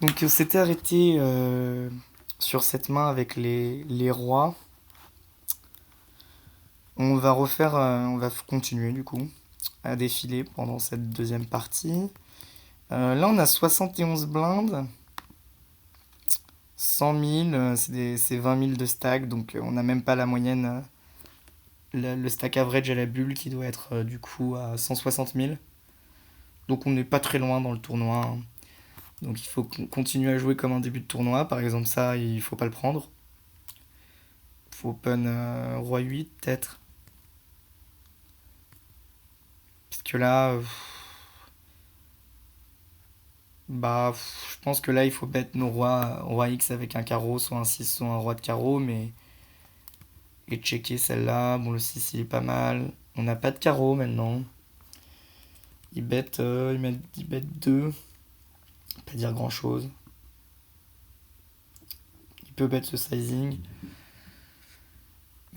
Donc on s'était arrêté sur cette main avec les rois. On va refaire, on va continuer du coup à défiler pendant cette deuxième partie. Là on a 71 blindes, 100 000, c'est 20 000 de stack, donc on n'a même pas la moyenne, le stack average à la bulle qui doit être du coup à 160 000. Donc on n'est pas très loin dans le tournoi, hein. Donc il faut continuer à jouer comme un début de tournoi. Par exemple ça, il faut pas le prendre. Faut open roi 8 peut-être. Parce que là, je pense que là il faut bet nos rois, roi X avec un carreau, soit un 6 soit un roi de carreau, mais... Et checker celle-là. Bon, le 6 il est pas mal. On n'a pas de carreau maintenant. Il bet 2. Pas dire grand-chose. Il peut bet ce sizing.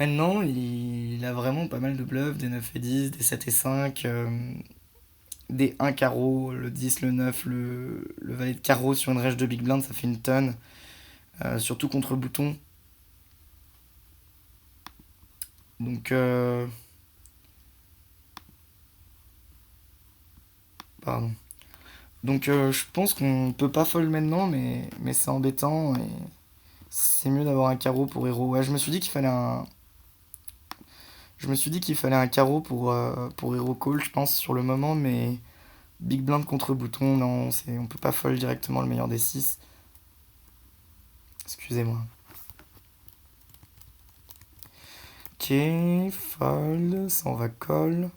Maintenant, il a vraiment pas mal de bluffs, des 9 et 10, des 7 et 5, des 1 carreau, le 10, le 9, le valet de carreau sur une range de big blind, ça fait une tonne. Surtout contre le bouton. Donc, pardon. Donc, je pense qu'on peut pas fold maintenant, mais c'est embêtant et c'est mieux d'avoir un carreau pour héros. Ouais, je me suis dit qu'il fallait un carreau pour héros call, je pense, sur le moment, mais big blind contre bouton, non, on peut pas fold directement le meilleur des 6. Excusez-moi. Ok, fold, ça on va call.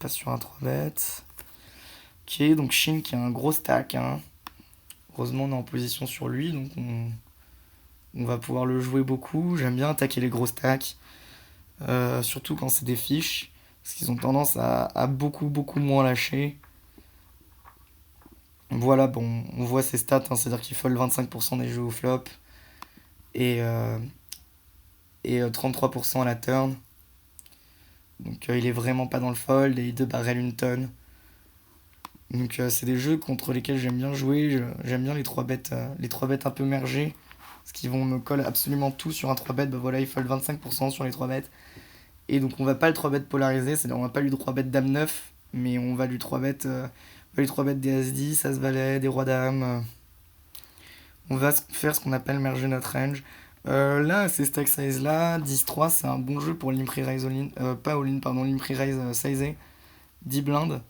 Pas sur un 3 bet. Ok, donc Shin qui a un gros stack, hein. Heureusement on est en position sur lui, donc on va pouvoir le jouer beaucoup. J'aime bien attaquer les gros stacks, surtout quand c'est des fiches, parce qu'ils ont tendance à beaucoup beaucoup moins lâcher. Voilà, bon, on voit ses stats, hein, c'est-à-dire qu'il fold 25% des jeux au flop et, 33% à la turn. Donc il est vraiment pas dans le fold et il 2 barrel une tonne. Donc c'est des jeux contre lesquels j'aime bien jouer. J'aime bien les 3 bêtes un peu mergées. Parce qu'ils vont me coller absolument tout sur un 3 bet. Bah voilà, il fold 25% sur les 3 bêtes. Et donc on va pas le 3 bet polarisé, c'est-à-dire on va pas lui 3 bet dame 9, mais on va lui 3 bet, des As-10, As-Valet, des Rois Dames. On va faire ce qu'on appelle merger notre range. Là, ces stack size là, 10-3, c'est un bon jeu pour l'Impri Raise All-in, pas All-in, pardon, l'Impri Raise sizé, 10 blindes,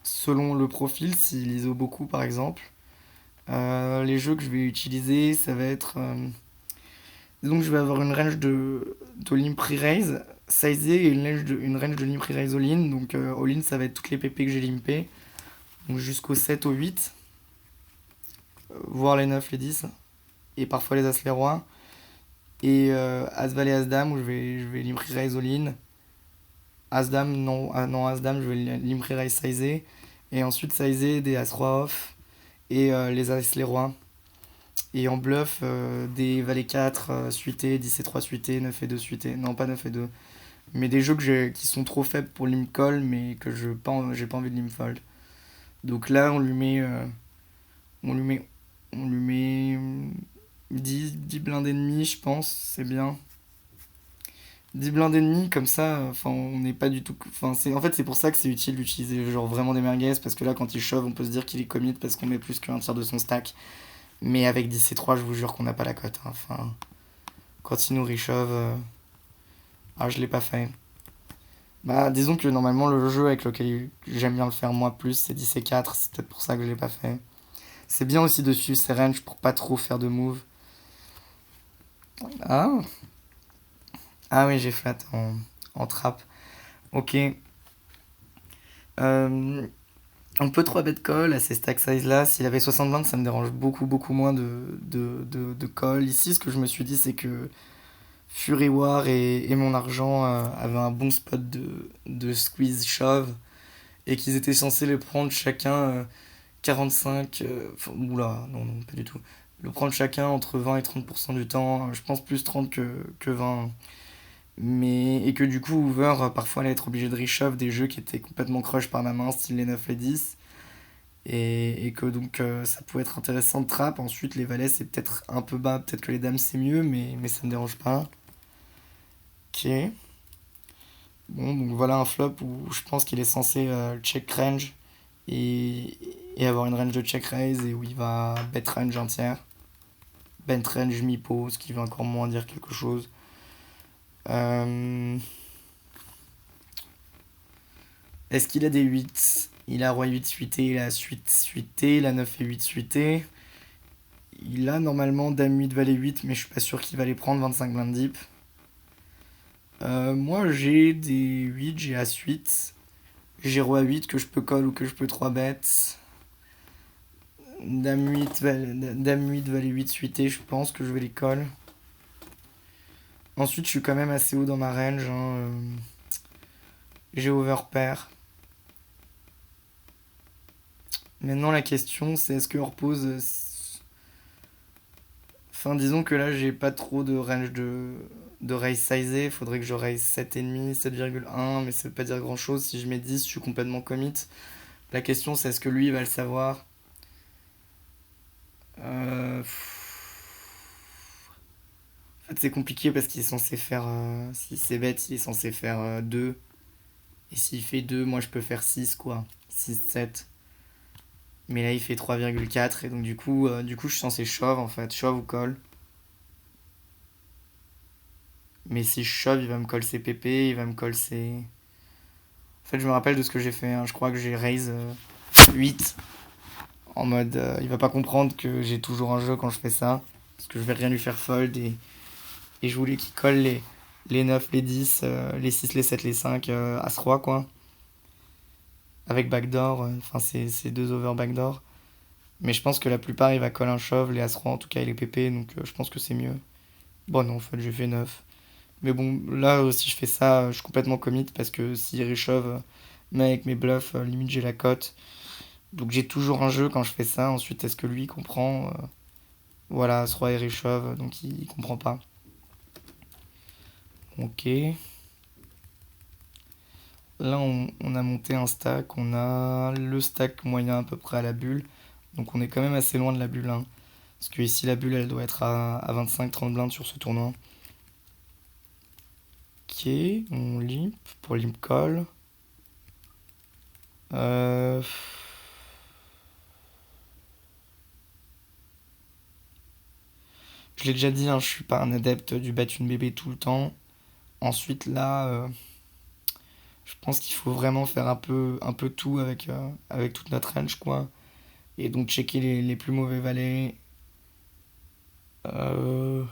selon le profil, s'il ISO beaucoup par exemple. Les jeux que je vais utiliser, ça va être. Donc je vais avoir une range de l'Impri Raise sizé et une range de l'Impri Raise All-in. Donc All-in, ça va être toutes les PP que j'ai limpées, donc jusqu'au 7 au 8, voire les 9, les 10, et parfois les As, les Rois. Et As-Valet, As-Dame, où je vais l'Impri Raise All-in. As-Dame, non, non As-Dame, je vais l'Impri Raise sizé. Et ensuite sizé des As-Roi off et les As, les Rois. Et en bluff, des Valet 4 suités, 10 et 3 suités, 9 et 2 suités. Non, pas 9 et 2. Mais des jeux qui sont trop faibles pour l'im call, mais que j'ai pas envie de l'im fold. Donc là, on lui met, on lui met 10 blindes ennemis, je pense, c'est bien. 10 blindes ennemis, comme ça, enfin, on n'est pas du tout. Enfin, en fait, c'est pour ça que c'est utile d'utiliser genre vraiment des merguez, parce que là, quand il shove, on peut se dire qu'il est commit parce qu'on met plus qu'un tiers de son stack. Mais avec 10 et 3, je vous jure qu'on n'a pas la cote, hein. Enfin, quand il nous reshove. Ah, je l'ai pas fait. Bah, disons que normalement, le jeu avec lequel j'aime bien le faire moi plus, c'est 10 et 4, c'est peut-être pour ça que je l'ai pas fait. C'est bien aussi de suivre ses ranges pour pas trop faire de move. Ah, ah oui, j'ai flat en trap. Ok. Euh, on peut 3 bet call à ces stack size là. S'il avait 60 blindes, ça me dérange beaucoup, beaucoup moins de call. Ici, ce que je me suis dit, c'est que Fury War et mon argent avaient un bon spot de squeeze shove et qu'ils étaient censés le prendre chacun 45. Oula, non, non, pas du tout. Le prendre chacun entre 20 et 30% du temps. Je pense plus 30 que 20. Et que du coup, Hoover parfois allait être obligé de reshove des jeux qui étaient complètement crush par la main, style les 9 les 10. et que donc ça pouvait être intéressant de trap. Ensuite, les valets, c'est peut-être un peu bas, peut-être que les dames, c'est mieux, mais ça me dérange pas. Ok. Bon, donc voilà un flop où je pense qu'il est censé check range et avoir une range de check raise et où il va bet range entière. Bet range mi-pot, ce qui veut encore moins dire quelque chose. Euh, Est-ce qu'il a des 8? Il a roi 8 suité, il a suite suité, il a 9 et 8 suité. Il a normalement dame 8, valet 8, mais je suis pas sûr qu'il va les prendre 25 blindes deep. Moi j'ai des 8, j'ai as 8. J'ai roi 8 que je peux call ou que je peux 3 bêtes. Dame 8, valet 8 suité, je pense que je vais les call. Ensuite, je suis quand même assez haut dans ma range, hein. J'ai overpair. Maintenant, la question, c'est est-ce que repose. Enfin, disons que là, j'ai pas trop de range de raise sizé. Faudrait que je raise 7,5, 7,1, mais ça veut pas dire grand chose. Si je mets 10, je suis complètement commit. La question, c'est est-ce que lui, il va le savoir. En fait, c'est compliqué parce qu'il est censé faire. Si c'est bête, il est censé faire 2. Et s'il fait 2, moi, je peux faire 6, quoi. 6, 7. Mais là, il fait 3,4. Et donc, du coup, je suis censé shove, en fait. Shove ou call. Mais si je shove, il va me call ses PP, il va me call ses. En fait, je me rappelle de ce que j'ai fait, hein. Je crois que j'ai raise 8. En mode, il va pas comprendre que j'ai toujours un jeu quand je fais ça. Parce que je vais rien lui faire fold. Et je voulais qu'il colle les 9, les 10, les 6, les 7, les 5, As-Roi, quoi. Avec backdoor. Enfin, c'est deux over backdoor. Mais je pense que la plupart, il va coller un shove, les As-Roi, en tout cas, il est PP. Donc je pense que c'est mieux. Bon, non, en fait, j'ai fait 9. Mais bon, là, si je fais ça, je suis complètement commit parce que s'il réchauffe, mais avec mes bluffs, limite j'ai la cote. Donc j'ai toujours un jeu quand je fais ça. Ensuite, est-ce que lui il comprend Voilà, ce roi il réchauffe, donc il comprend pas. Ok. Là, on a monté un stack. On a le stack moyen à peu près à la bulle. Donc on est quand même assez loin de la bulle, hein. Parce que ici, la bulle, elle doit être à 25-30 blindes sur ce tournoi. Ok, on limp pour limp call. Euh, Je l'ai déjà dit, hein, je suis pas un adepte du battre une bébé tout le temps. Ensuite, là, je pense qu'il faut vraiment faire un peu tout avec toute notre range, quoi. Et donc checker les plus mauvais valets. Euh,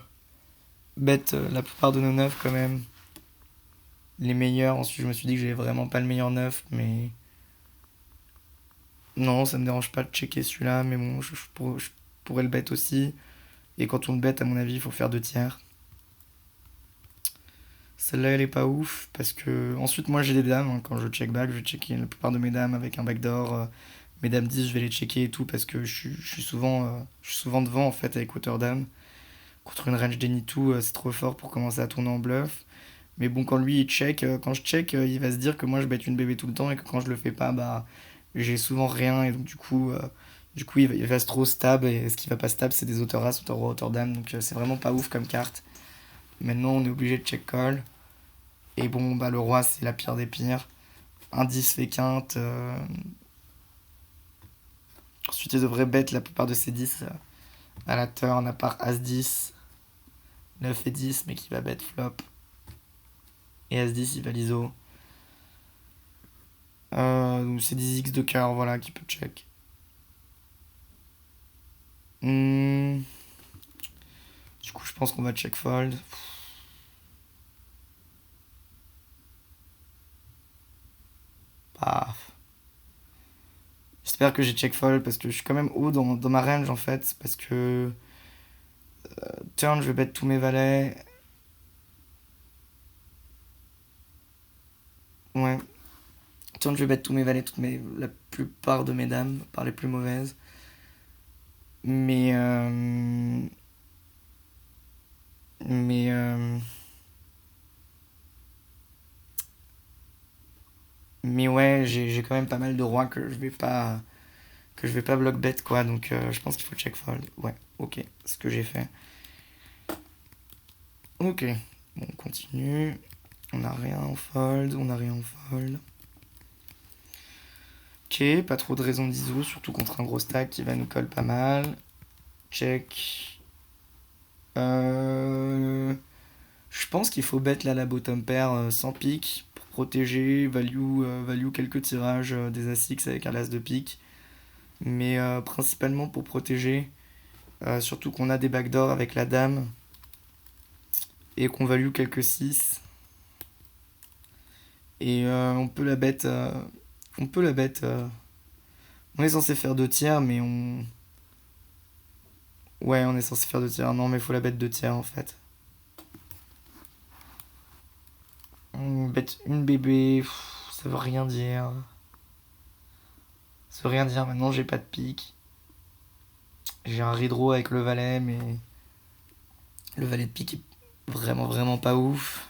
Bet la plupart de nos neufs, quand même. Les meilleurs. Ensuite, je me suis dit que j'avais vraiment pas le meilleur neuf, mais. Non, ça me dérange pas de checker celui-là, mais bon, je pourrais le bet aussi. Et quand on le bet, à mon avis, il faut faire deux tiers. Celle-là, elle est pas ouf, parce que. Ensuite, moi, j'ai des dames, hein. Quand je check back, je vais checker la plupart de mes dames avec un backdoor. Mes dames 10, je vais les checker et tout, parce que je suis souvent devant, en fait, avec hauteur dame. Contre une range d'Any 2, c'est trop fort pour commencer à tourner en bluff. Mais bon, quand lui, il check, quand je check, il va se dire que moi, je bête une bébé tout le temps, et que quand je le fais pas, bah, j'ai souvent rien, et donc du coup il va se trop stab, et ce qui va pas stab, c'est des hauteurs as, hauteur roi, hauteur dame, donc c'est vraiment pas ouf comme carte. Maintenant, on est obligé de check call. Et bon, bah, le roi, c'est la pire des pires. Un 10 fait quinte. Ensuite, il devrait bet la plupart de ses 10 à la turn, à part As-10, 9 et 10, mais qui va bet flop. Et As-10, il va l'ISO. Donc c'est 10x de cœur, voilà, qui peut check. Hmm, Du coup, je pense qu'on va check fold. Bah, j'espère que j'ai check fold parce que je suis quand même haut dans ma range en fait. Parce que turn, je vais bet tous mes valets. Ouais, turn, je vais bet tous mes valets, la plupart de mes dames, par les plus mauvaises. Mais, mais, mais ouais, j'ai quand même pas mal de rois que je vais pas. que je vais pas bloc bet quoi, donc je pense qu'il faut check fold. Ouais, ok, ce que j'ai fait. Ok, bon, on continue. On a rien en fold, on a rien en fold. Ok, pas trop de raison d'ISO, surtout contre un gros stack qui va nous coller pas mal. Check. Je pense qu'il faut bet là la bottom pair sans pique pour protéger, value quelques tirages des As-X avec un as de pique. Mais principalement pour protéger, surtout qu'on a des backdoors avec la dame et qu'on value quelques 6. Et on peut la bet. On peut la bet. On est censé faire 2 tiers, mais on. Ouais, on est censé faire 2 tiers. Non, mais il faut la bet 2 tiers en fait. On bet une bébé. Ça veut rien dire. Ça veut rien dire. Maintenant, j'ai pas de pique. J'ai un redraw avec le valet, mais. Le valet de pique est vraiment, vraiment pas ouf.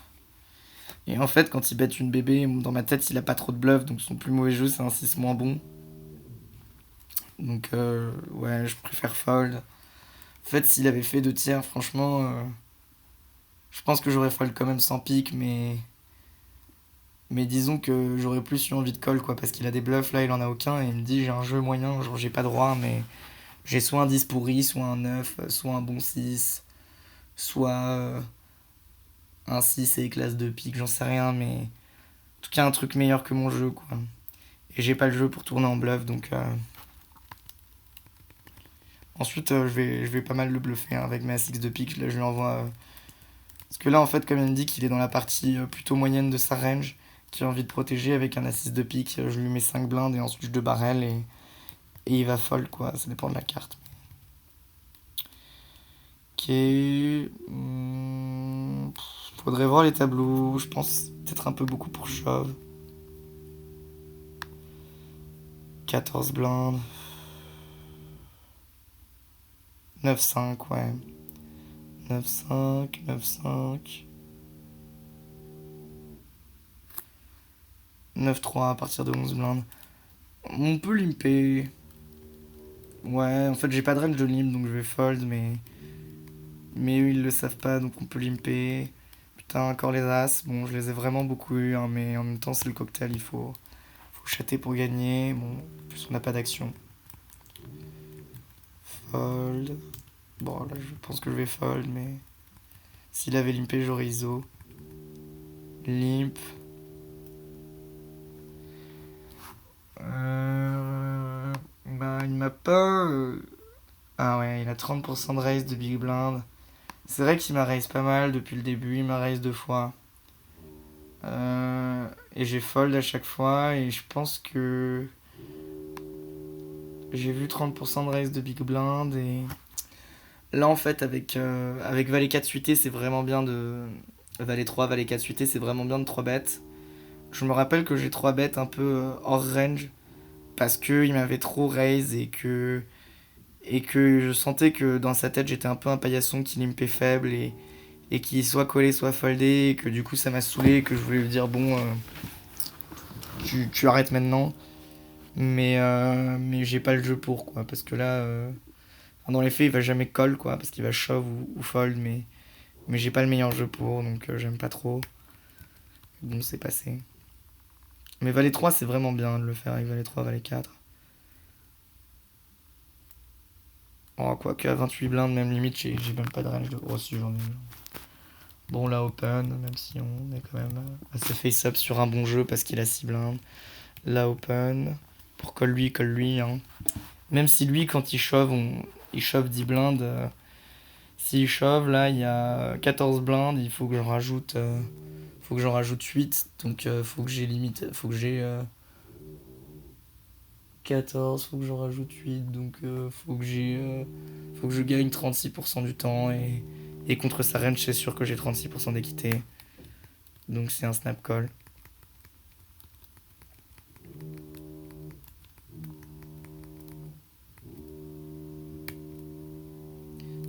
Et en fait, quand il bet une bébé, dans ma tête, il a pas trop de bluff, donc son plus mauvais jeu, c'est un 6 moins bon. Donc, ouais, je préfère fold. En fait, s'il avait fait 2 tiers, franchement, je pense que j'aurais fold quand même sans pique, mais disons que j'aurais plus eu envie de call, quoi, parce qu'il a des bluffs, là, il en a aucun, et il me dit, j'ai un jeu moyen, genre, j'ai pas droit, mais j'ai soit un 10 pourri, soit un 9, soit un bon 6, soit un 6 et classe de pique, j'en sais rien, mais en tout cas, un truc meilleur que mon jeu, quoi. Et j'ai pas le jeu pour tourner en bluff, donc. Ensuite, je vais pas mal le bluffer hein, avec mes As-X de pique. Là, je lui envoie. Parce que là, en fait, comme il me dit qu'il est dans la partie plutôt moyenne de sa range, qu'il a envie de protéger avec un As-6 de pique, je lui mets 5 blindes et ensuite je 2 barrel et il va fold, quoi. Ça dépend de la carte. Ok. Faudrait voir les tableaux. Je pense peut-être un peu beaucoup pour shove. 14 blindes. 9-5, ouais. 9-5, 9-5. 9-3 à partir de 11 blindes. On peut limper. Ouais, en fait, j'ai pas de range de limp, donc je vais fold, mais eux, ils le savent pas, donc on peut limper. Putain, encore les As. Bon, je les ai vraiment beaucoup eu, hein, mais en même temps, c'est le cocktail, faut chatter pour gagner. Bon, en plus, on n'a pas d'action. Fold. Bon, là, je pense que je vais fold, mais s'il avait limpé, j'aurais ISO. Limp. Bah, il m'a pas. Ah ouais, il a 30% de raise de Big Blind. C'est vrai qu'il m'a raise pas mal depuis le début, il m'a raise 2 fois. Et j'ai fold à chaque fois et je pense que j'ai vu 30% de raise de Big Blind et là en fait avec Valet 4 suité c'est vraiment bien de... Valet 3, Valet 4 suité c'est vraiment bien de 3 bêtes. Je me rappelle que j'ai 3 bêtes un peu hors range parce que il m'avait trop raise et que je sentais que dans sa tête j'étais un peu un paillasson qui limpait faible et qui soit collé soit foldé et que du coup ça m'a saoulé et que je voulais lui dire bon tu arrêtes maintenant mais j'ai pas le jeu pour quoi parce que là dans les faits il va jamais call quoi parce qu'il va shove ou fold mais j'ai pas le meilleur jeu pour donc j'aime pas trop bon c'est passé mais Valet 3 c'est vraiment bien de le faire avec Valet 3 Valet 4 oh quoique à 28 blindes même limite j'ai même pas de range de oh si j'en ai bon là open même si on est quand même assez face up sur un bon jeu parce qu'il a 6 blindes là open pour colle lui hein. Même si lui, quand il shove, il shove 10 blindes. S'il shove, là, il y a 14 blindes, il faut que j'en rajoute 8. Donc, faut que j'ai limite. Faut que j'ai 14, faut que j'en rajoute 8. Donc, faut que je gagne 36% du temps. Et contre sa range, c'est sûr que j'ai 36% d'équité. Donc, c'est un snap call.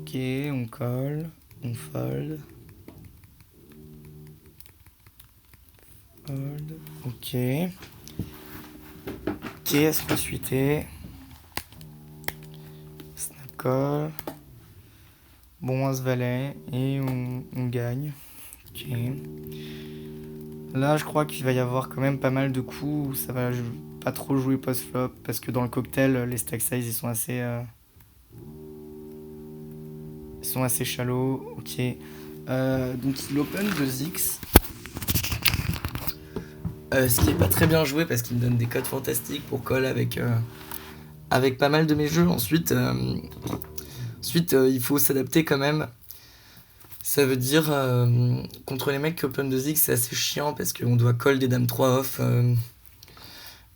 Ok, on colle, on fold. Fold, ok. Ok, est-ce que suité call. Bon, As-Valet. Et on gagne. Ok. Là, je crois qu'il va y avoir quand même pas mal de coups où ça va pas trop jouer post-flop. Parce que dans le cocktail, les stack size, ils sont assez shallow. Ok. Donc il open 2x. Ce qui est pas très bien joué parce qu'il me donne des codes fantastiques pour call avec pas mal de mes jeux. Ensuite, il faut s'adapter quand même. Ça veut dire, contre les mecs qui open 2x, c'est assez chiant parce qu'on doit call des dames 3 off.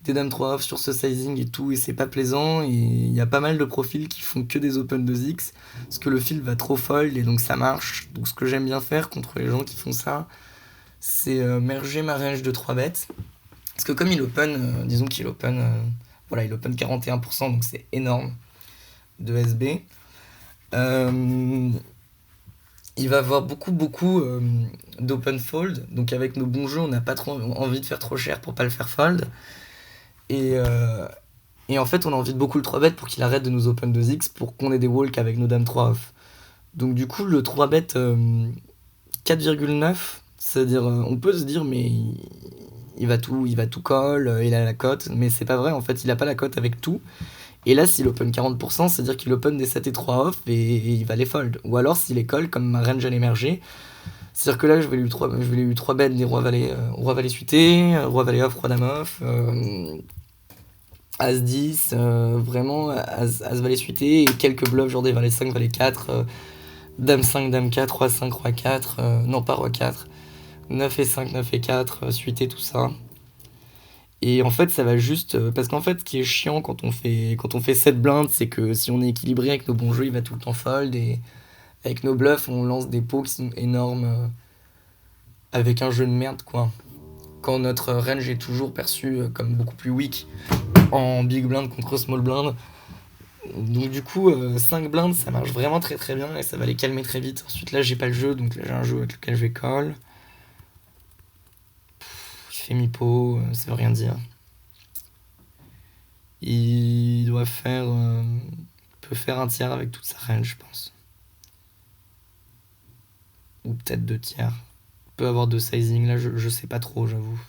Des dames 3 off sur ce sizing et tout, et c'est pas plaisant. Et il y a pas mal de profils qui font que des open 2x parce que le fil va trop fold et donc ça marche. Donc ce que j'aime bien faire contre les gens qui font ça, c'est merger ma range de 3 bêtes. Parce que comme il open, disons qu'il open, voilà, il open 41%, donc c'est énorme de SB. Il va avoir beaucoup d'open fold, donc avec nos bons jeux, on n'a pas trop envie de faire trop cher pour pas le faire fold. Et en fait, on a envie de beaucoup le 3-bet pour qu'il arrête de nous open 2x pour qu'on ait des walks avec nos dames 3 off. Donc du coup, le 3-bet 4,9, c'est-à-dire, on peut se dire, mais il va tout call, il a la cote, mais c'est pas vrai, en fait, il a pas la cote avec tout. Et là, s'il open 40%, c'est-à-dire qu'il open des 7 et 3 off et il va les fold. Ou alors s'il les colle, comme ma range à l'émerger, c'est-à-dire que là, je vais lui 3 bêtes des roi valet suité, roi valet off, roi dame off, as 10, vraiment as valet suité, et quelques bluffs, genre des valet 5, valet 4, dame 5, dame 4, roi 5, roi 4, non pas roi 4, 9 et 5, 9 et 4, suité, tout ça. Et en fait, ça va juste. Parce qu'en fait, ce qui est chiant quand on fait 7 blindes, c'est que si on est équilibré avec nos bons jeux, il va tout le temps fold. Et avec nos bluffs, on lance des pots qui sont énormes avec un jeu de merde, quoi. Quand notre range est toujours perçu comme beaucoup plus weak en big blind contre small blind. Donc, du coup, 5 blindes, ça marche vraiment très très bien et ça va les calmer très vite. Ensuite, là, j'ai pas le jeu, donc là, j'ai un jeu avec lequel je vais call. Il fait mi-pot, ça veut rien dire. Il doit peut faire un tiers avec toute sa range, je pense. Ou peut-être 2 tiers. Il peut avoir 2 sizing, là je sais pas trop, j'avoue.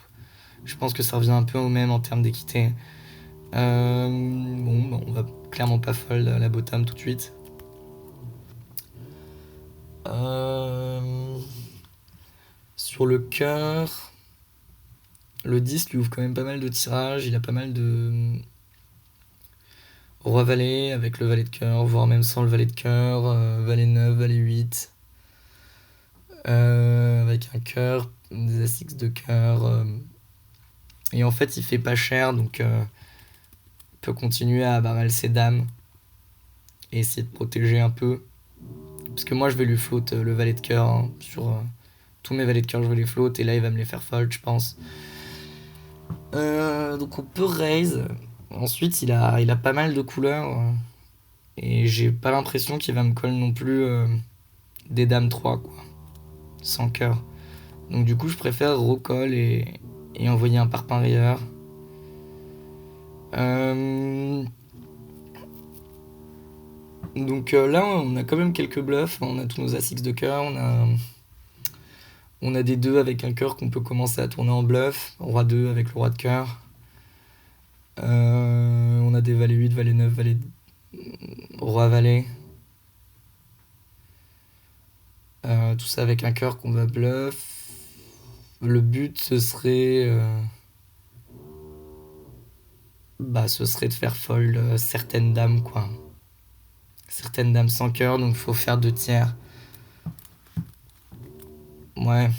Je pense que ça revient un peu au même en termes d'équité. Bon, bah, on va clairement pas fold la bottom tout de suite. Sur le cœur, le 10 lui ouvre quand même pas mal de tirages. Il a pas mal de roi valet avec le valet de cœur, voire même sans le valet de cœur, valet 9, valet 8, avec un cœur, des as-x de cœur. Et en fait, il fait pas cher, donc il peut continuer à barrel ses dames et essayer de protéger un peu. Parce que moi, je vais lui float le valet de cœur, hein, sur tous mes valets de cœur, je vais les float, et là, il va me les faire fold, je pense. Donc on peut raise. Ensuite, il a pas mal de couleurs. Et j'ai pas l'impression qu'il va me call non plus des dames 3, quoi. Sans cœur. Donc du coup, je préfère recall et envoyer un par parieur. Donc là, on a quand même quelques bluffs. On a tous nos as-x de cœur. On a des 2 avec un cœur qu'on peut commencer à tourner en bluff. Roi 2 avec le roi de cœur. On a des valet 8, valet 9, valet... roi valet. Tout ça avec un cœur qu'on va bluff. Le but, ce serait de faire fold certaines dames, quoi. Certaines dames sans cœur, donc faut faire 2 tiers. Ouais.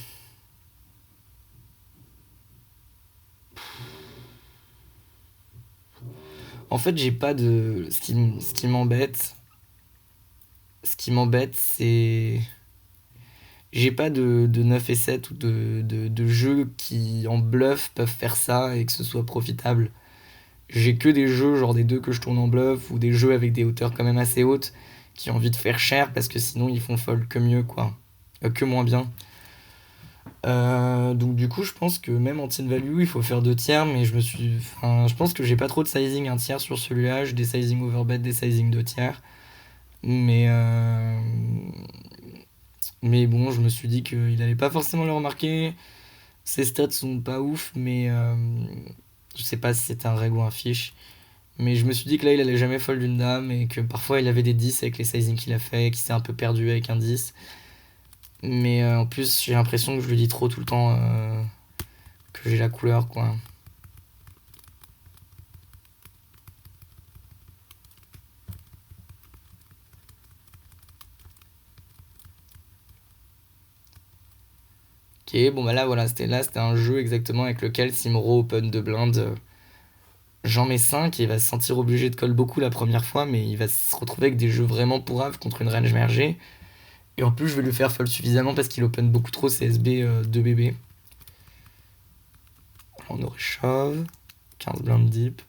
En fait, j'ai pas de... Ce qui m'embête, c'est... J'ai pas de 9 et 7 ou de jeux qui, en bluff, peuvent faire ça et que ce soit profitable. J'ai que des jeux, genre des 2 que je tourne en bluff, ou des jeux avec des hauteurs quand même assez hautes, qui ont envie de faire cher parce que sinon ils font fold que mieux, quoi. Que moins bien. Donc du coup, je pense que même en team value, il faut faire 2 tiers, mais je pense que j'ai pas trop de sizing 1 tiers sur celui-là. J'ai des sizing overbet, des sizing 2 tiers. Mais, mais bon, je me suis dit qu'il allait pas forcément le remarquer. Ses stats sont pas ouf, mais je sais pas si c'était un reg ou un fiche. Mais je me suis dit que là, il allait jamais fold d'une dame et que parfois il avait des 10 avec les sizing qu'il a fait, qu'il s'est un peu perdu avec un 10. Mais en plus, j'ai l'impression que je lui dis trop tout le temps que j'ai la couleur, quoi. Ok, bon bah là, voilà, c'était un jeu exactement avec lequel Simro open de blind. J'en mets 5 et il va se sentir obligé de call beaucoup la première fois, mais il va se retrouver avec des jeux vraiment pourraves contre une range mergée. Et en plus, je vais le faire fold suffisamment parce qu'il open beaucoup trop CSB 2BB. On aurait shove, 15 blindes deep.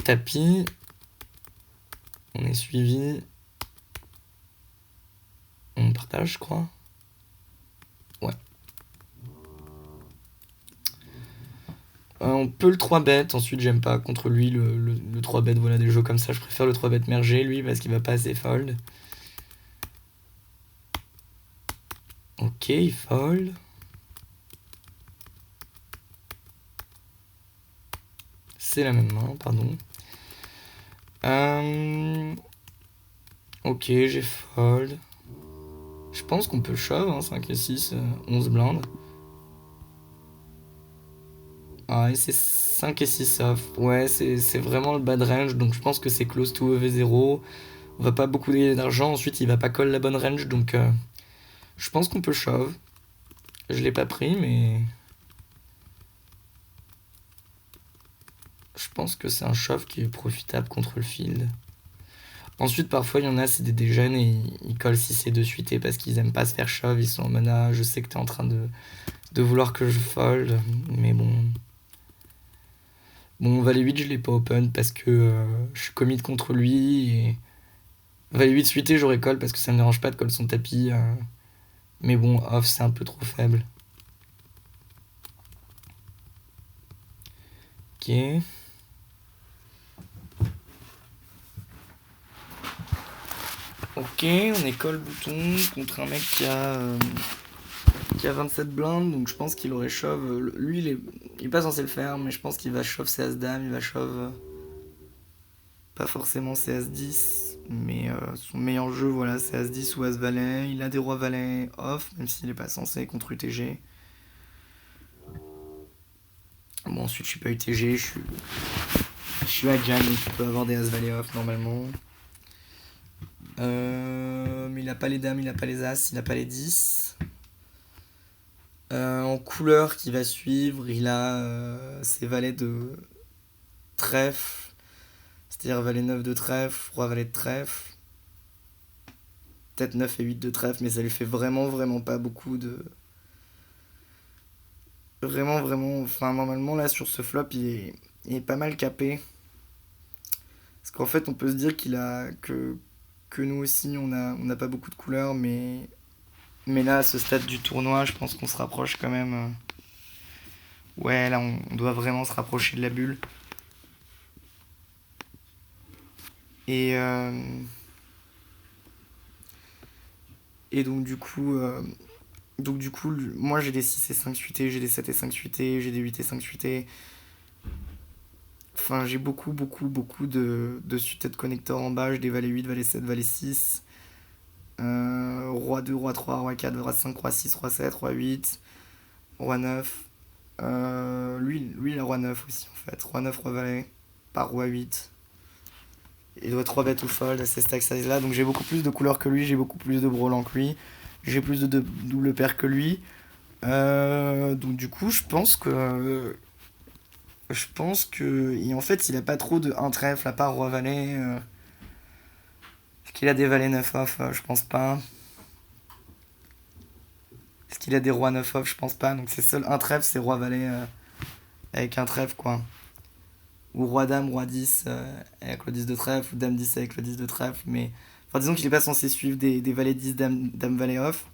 Tapis. On est suivi. On partage, je crois. Ouais. On peut le 3-bet. Ensuite, j'aime pas contre lui le 3-bet. Voilà, des jeux comme ça. Je préfère le 3-bet mergé, lui, parce qu'il va pas assez fold. Ok, il fold. C'est la même main, pardon. Ok, j'ai fold. Je pense qu'on peut shove, hein, 5 et 6, 11 blindes. Ah, et c'est 5 et 6 off. Ouais, c'est vraiment le bad range, donc je pense que c'est close to EV0. On va pas beaucoup gagner d'argent, ensuite il va pas call la bonne range, donc je pense qu'on peut shove. Je l'ai pas pris, mais je pense que c'est un shove qui est profitable contre le field. Ensuite, parfois, il y en a, c'est des jeunes et ils collent 6 et 2 suités parce qu'ils aiment pas se faire shove, ils sont en mode ah, je sais que t'es en train de vouloir que je fold, mais bon. Bon, Valet 8, je l'ai pas open parce que je suis commit contre lui et Valet 8 suité, j'aurais call parce que ça me dérange pas de call son tapis. Mais bon, off, c'est un peu trop faible. Ok. Ok, on est call bouton contre un mec qui a 27 blindes, donc je pense qu'il aurait shove. Lui, il est pas censé le faire, mais je pense qu'il va shove ses As-Dame, il va shove pas forcément ses As-10, mais son meilleur jeu, voilà, c'est As-10 ou As-Valet. Il a des rois valets off, même s'il est pas censé contre UTG. Bon, ensuite, je suis pas UTG, je suis à Jam, donc il peut avoir des As-Valet off normalement. Mais il a pas les dames, il a pas les As, il a pas les 10. En couleur qui va suivre, il a ses valets de trèfle, c'est-à-dire valet 9 de trèfle, roi valet de trèfle, peut-être 9 et 8 de trèfle, mais ça lui fait vraiment, vraiment pas beaucoup de. Vraiment, vraiment. Enfin, normalement, là, sur ce flop, il est pas mal capé. Parce qu'en fait, on peut se dire qu'il a. Que nous aussi, on n'a pas beaucoup de couleurs, mais là, à ce stade du tournoi, je pense qu'on se rapproche quand même. Ouais, là, on doit vraiment se rapprocher de la bulle. Et, et donc du coup, moi j'ai des 6 et 5 suités, j'ai des 7 et 5 suités, j'ai des 8 et 5 suités. Enfin, j'ai beaucoup, beaucoup, beaucoup de suités de connecteurs en bas. J'ai des valets 8, valets 7, valets 6. Roi 2, roi 3, roi 4, roi 5, roi 6, roi 7, roi 8, roi 9. Lui, il a roi 9 aussi en fait. Roi 9, roi valet, par roi 8. Il doit 3 bet ou fold à ces stack size là. Donc j'ai beaucoup plus de couleurs que lui, j'ai beaucoup plus de brelan que lui. J'ai plus de double paire que lui. Donc du coup, je pense que. Je pense que. Et en fait, il a pas trop de 1 trèfle à part roi valet. Est-ce qu'il a des valets 9 off? Je pense pas. Est-ce qu'il a des rois 9 off? Je pense pas. Donc c'est seul un trèfle, c'est roi valet avec un trèfle quoi. Ou roi dame, roi 10 avec le 10 de trèfle, ou dame 10 avec le 10 de trèfle. Mais. Enfin, disons qu'il est pas censé suivre des valets 10, dame valet off.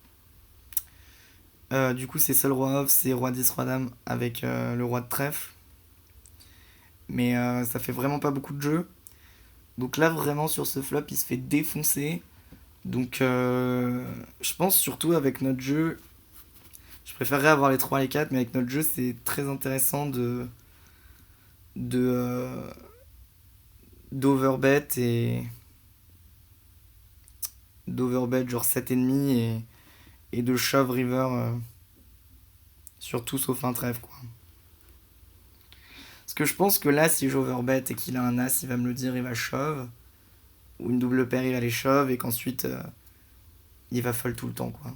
Du coup, c'est seul roi off, c'est roi 10, roi dame avec le roi de trèfle. Mais ça fait vraiment pas beaucoup de jeux. Donc là, vraiment, sur ce flop, il se fait défoncer. Donc, je pense surtout avec notre jeu, je préférerais avoir les 3 et les 4, mais avec notre jeu, c'est très intéressant de d'overbet et d'overbet genre 7,5 et de shove river sur tout sauf un trèfle, quoi. Parce que je pense que là, si j'overbet et qu'il a un as, il va me le dire, il va shove. Ou une double paire, il va les shove et qu'ensuite il va fold tout le temps, quoi.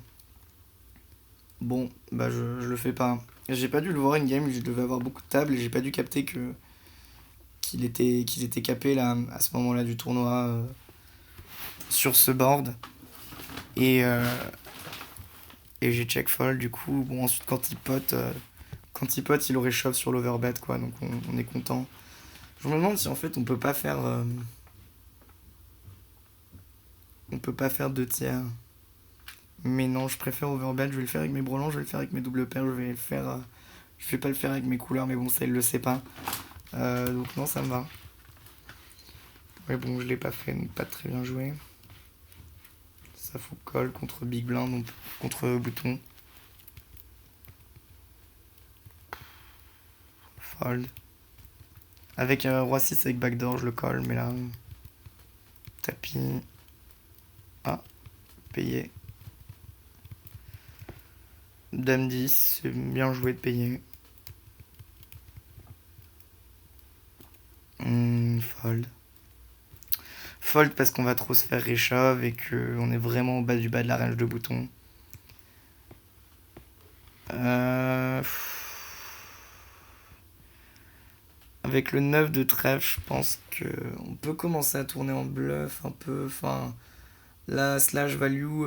Bon, bah je le fais pas. J'ai pas dû le voir in-game, je devais avoir beaucoup de tables et j'ai pas dû capter qu'il était capé là, à ce moment-là du tournoi sur ce board. Et, euh, et j'ai check fold du coup. Bon, ensuite quand il pote, il aurait shove sur l'overbet, quoi, donc on est content. Je me demande si en fait on peut pas faire deux tiers. Mais non, je préfère overbet, je vais le faire avec mes brelans, je vais le faire avec mes double paires, je vais pas le faire avec mes couleurs, mais bon, ça il le sait pas. Donc non, ça me va. Mais bon, je l'ai pas fait, donc pas très bien joué. Ça fout call contre big blind, donc contre bouton. Fold. Avec roi 6 avec backdoor, je le colle, mais là, tapis. Ah, payé. Dame 10, c'est bien joué de payer. Fold. Fold parce qu'on va trop se faire réchauve et qu'on est vraiment au bas du bas de la range de boutons. Avec le 9 de trèfle, je pense qu'on peut commencer à tourner en bluff un peu. Enfin, la slash value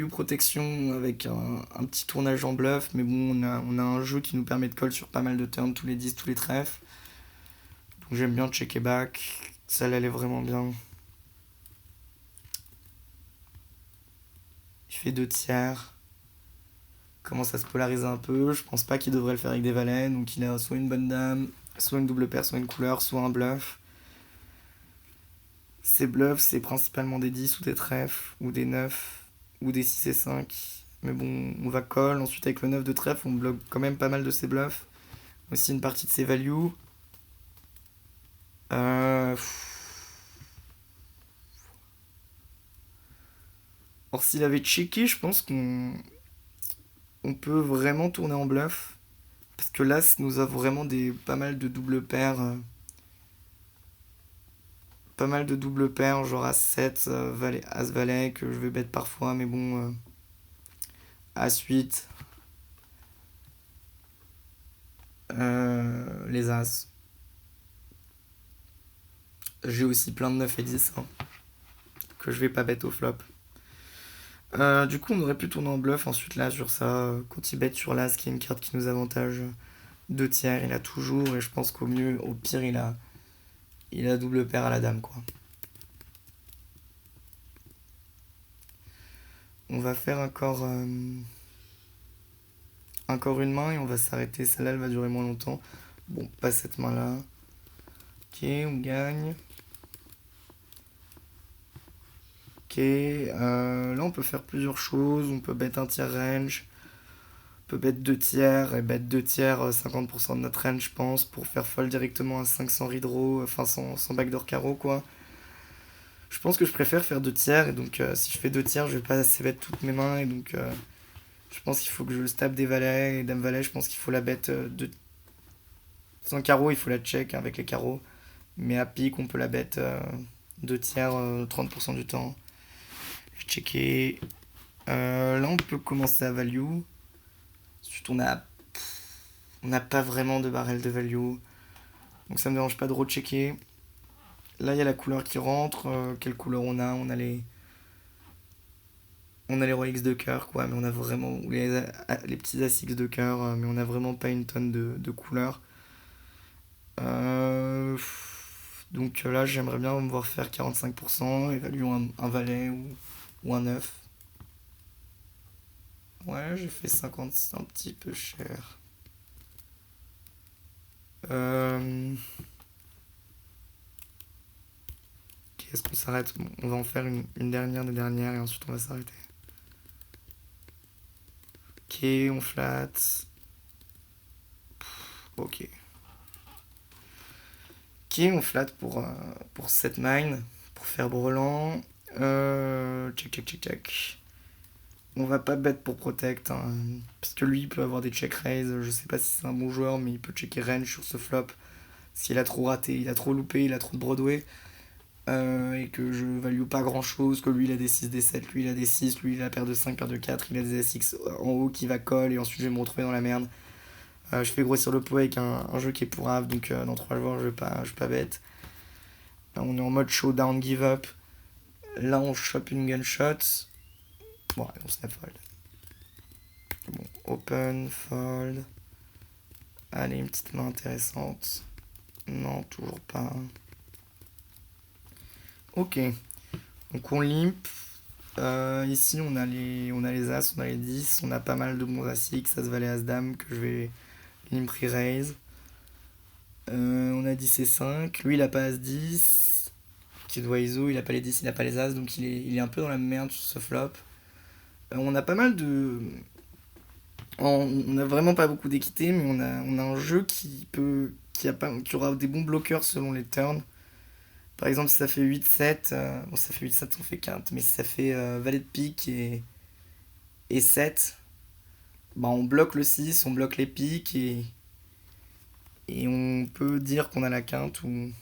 protection avec un petit tournage en bluff. Mais bon, on a un jeu qui nous permet de call sur pas mal de turns, tous les 10, tous les trèfles. Donc j'aime bien checker back. Ça l'allait vraiment bien. Il fait 2 tiers. Commence à se polariser un peu. Je pense pas qu'il devrait le faire avec des valets. Donc il a soit une bonne dame, soit une double paire, soit une couleur, soit un bluff. Ces bluffs, c'est principalement des 10 ou des trèfles, ou des 9, ou des 6 et 5. Mais bon, on va call. Ensuite, avec le 9 de trèfle, on bloque quand même pas mal de ses bluffs. Aussi une partie de ses values. Euh... Or, s'il avait checké, je pense qu'on peut vraiment tourner en bluff. Parce que l'As nous a vraiment pas mal de double paires. Pas mal de double paires, genre As-7, As-Valet, que je vais bet parfois, mais bon. As-8. Les As. J'ai aussi plein de 9 et 10 hein, que je vais pas bet au flop. Du coup, on aurait pu tourner en bluff ensuite là sur ça. Quand il bet sur l'As, qui est une carte qui nous avantage 2 tiers, il a toujours. Et je pense qu'au mieux, au pire, il a double paire à la dame, quoi. On va faire encore une main et on va s'arrêter. Celle-là, elle va durer moins longtemps. Bon, pas cette main-là. Ok, on gagne. Ok, là on peut faire plusieurs choses. On peut bet un tiers range. On peut bet 2 tiers et bet 2 tiers 50% de notre range, je pense, pour faire fold directement à 500 redraw, enfin sans backdoor carreau, quoi. Je pense que je préfère faire 2 tiers et donc si je fais 2 tiers, je vais pas assez bet toutes mes mains et donc je pense qu'il faut que je stab des valets et dame valet, je pense qu'il faut la bet sans carreau, il faut la check avec les carreaux. Mais à pique, on peut la bet 2 tiers 30% du temps. Je checker. Là, on peut commencer à value. Ensuite, on n'a pas vraiment de barrel de value. Donc ça me dérange pas de rechecker. Là, il y a la couleur qui rentre. Quelle couleur on a? On a les rois X de cœur, quoi. Mais on a vraiment. Ou les petits As X de cœur. Mais on a vraiment pas une tonne de couleurs. Donc là, j'aimerais bien me voir faire 45%. Évaluons un valet ou un 9. Ouais, j'ai fait 50, c'est un petit peu cher. Euh, est-ce qu'on s'arrête? Bon, on va en faire une dernière des dernières et ensuite on va s'arrêter. Ok, on flatte. Ok. Ok, on flatte pour 7 mine, pour faire brelan. Check, check, check, check. On va pas bet pour protect, hein, parce que lui il peut avoir des check raise. Je sais pas si c'est un bon joueur, mais il peut checker range sur ce flop. S'il a trop raté, il a trop loupé, il a trop de Broadway. Et que je value pas grand chose, que lui il a des 6, des 7, lui il a des 6, lui il a paire de 5, paire de 4, il a des SX en haut qui va call et ensuite je vais me retrouver dans la merde. Je fais grossir le pot avec un jeu qui est pourrave, donc dans 3 joueurs je vais pas bête. Là on est en mode showdown give up. Là on chope une gunshot. Bon, allez, on snap fold. Bon, open, fold. Allez, une petite main intéressante. Non, toujours pas. Ok. Donc on limp. Ici on a les As, on a les 10, on a pas mal de bons As X, As Valet, As Dame que je vais limp re-raise. On a 10 et 5. Lui il a pas As 10. Qui doit ISO, il a pas les 10, il a pas les As, donc il est un peu dans la merde sur ce flop. On a pas mal de. On a vraiment pas beaucoup d'équité, mais on a un jeu qui aura des bons bloqueurs selon les turns. Par exemple, si ça fait 8-7, bon, ça fait 8-7, on fait quinte, mais si ça fait valet de pique et 7, bah on bloque le 6, on bloque les piques et on peut dire qu'on a la quinte ou.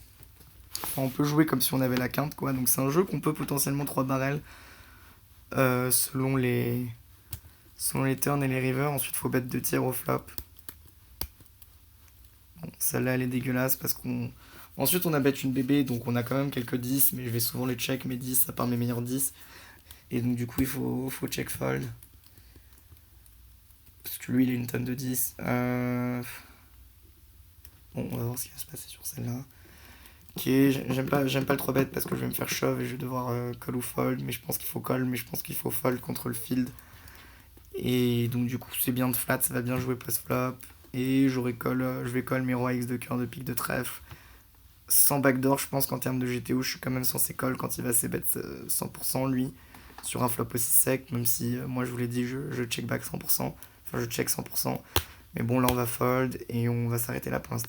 Enfin, on peut jouer comme si on avait la quinte, quoi. Donc c'est un jeu qu'on peut potentiellement 3 barrels selon les turns et les rivers. Ensuite, faut bet 2 tiers au flop. Bon, celle-là, elle est dégueulasse parce qu'on. Ensuite, on a bet une bébé, donc on a quand même quelques 10, mais je vais souvent les check, mes 10, à part mes meilleurs 10. Et donc, du coup, il faut check fold. Parce que lui, il a une tonne de 10. Bon, on va voir ce qui va se passer sur celle-là. Ok, j'aime pas le 3 bet parce que je vais me faire shove et je vais devoir call ou fold. Mais je pense qu'il faut call, mais je pense qu'il faut fold contre le field. Et donc, du coup, c'est bien de flat, ça va bien jouer post-flop. Et je vais call mes rois X de cœur, de pique, de trèfle. Sans backdoor, je pense qu'en termes de GTO, je suis quand même censé call quand il va c-bet 100% lui. Sur un flop aussi sec, même si moi je vous l'ai dit, je check back 100%. Enfin, je check 100%. Mais bon, là on va fold et on va s'arrêter là pour l'instant.